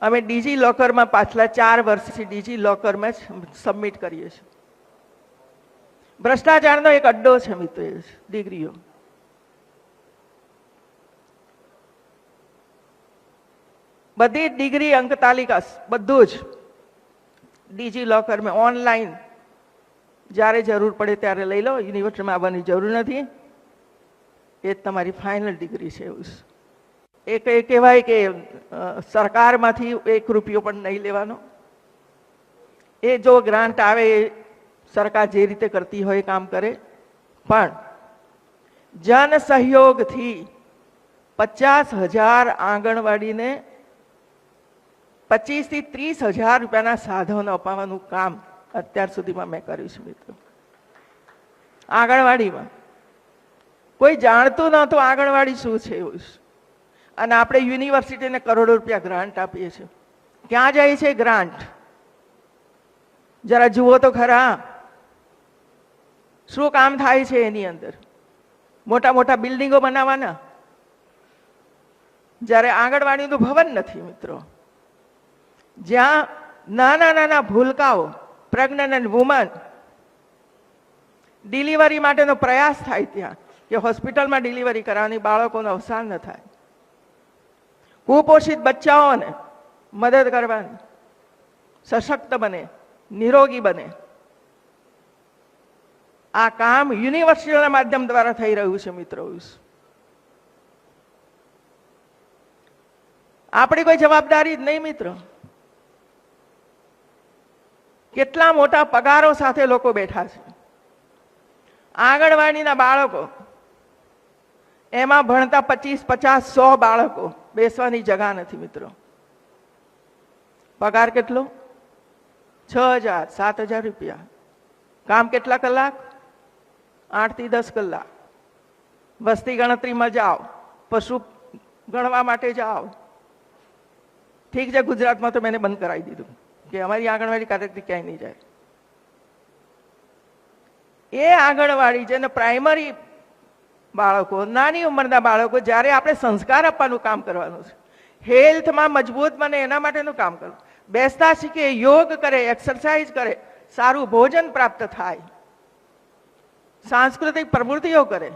અમે ડીજી લોકરમાં પાછલા 4 વર્ષથી ડીજી લોકરમાં સબમિટ કરીએ છીએ. ભ્રષ્ટાચારનો એક અડ્ડો છે મિત્રો, ડિગ્રીઓ. બધી ડિગ્રી અંક તાલિકા બધું જ ડીજી લોકરમાં ઓનલાઈન જ્યારે જરૂર પડે ત્યારે લઈ લો. યુનિવર્સિટીમાં આવવાની જરૂર નથી. એ તમારી ફાઇનલ ડિગ્રી છે. એવું એ કહેવાય કે સરકારમાંથી 1 રૂપિયો પણ નહીં લેવાનો. એ જો ગ્રાન્ટ આવે એ સરકાર જે રીતે કરતી હોય કામ કરે, પણ જન સહયોગથી 50,000 આંગણવાડીને 25,000 થી 30,000 રૂપિયાના સાધનો અપાવવાનું કામ અત્યાર સુધીમાં મેં કર્યું છે મિત્રો. આંગણવાડીમાં કોઈ જાણતું નહોતું આંગણવાડી શું છે એવું. અને આપણે યુનિવર્સિટીને કરોડો રૂપિયા ગ્રાન્ટ આપીએ છીએ. ક્યાં જાય છે ગ્રાન્ટ? જરા જુઓ તો ખરા. શું કામ થાય છે એની અંદર? મોટા મોટા બિલ્ડિંગો બનાવવાના, જ્યારે આંગણવાડીનું ભવન નથી મિત્રો. જ્યાં નાના નાના ભૂલકાઓ, પ્રેગ્નન્ટ વુમન, ડિલિવરી માટેનો પ્રયાસ થાય ત્યાં કે હોસ્પિટલમાં ડિલિવરી કરાવવાની, બાળકોનું અવસાન ન થાય. કુપોષિત બચ્ચાઓને મદદ કરવાની, સશક્ત બને, નિરોગી બને. આ કામ યુનિવર્સિટીના માધ્યમ દ્વારા થઈ રહ્યું છે મિત્રો. આપણી કોઈ જવાબદારી જ નહીં મિત્રો. કેટલા મોટા પગારો સાથે લોકો બેઠા છે. આંગણવાડીના બાળકો, એમાં ભણતા 25, 50, 100 બાળકો, બેસવાની જગા નથી મિત્રો. પગાર કેટલો? 6,000, 7,000 રૂપિયા. કામ કેટલા કલાક? 8 થી 10 કલાક. વસ્તી ગણતરીમાં જાઓ, પશુ ગણવા માટે જાઓ. ઠીક છે, ગુજરાતમાં તો મેં બંધ કરાવી દીધું કે અમારી આંગણવાડી કાર્યક્રમ ક્યાંય નહીં જાય. એ આંગણવાડી જેને પ્રાઇમરી બાળકો, નાની ઉંમરના બાળકો, જ્યારે આપણે સંસ્કાર આપવાનું કામ કરવાનું છે, હેલ્થમાં મજબૂત બને એના માટેનું કામ કરવું. બેસતા શીખે, યોગ કરે, એક્સરસાઇઝ કરે, સારું ભોજન પ્રાપ્ત થાય, સાંસ્કૃતિક પ્રવૃત્તિઓ કરે.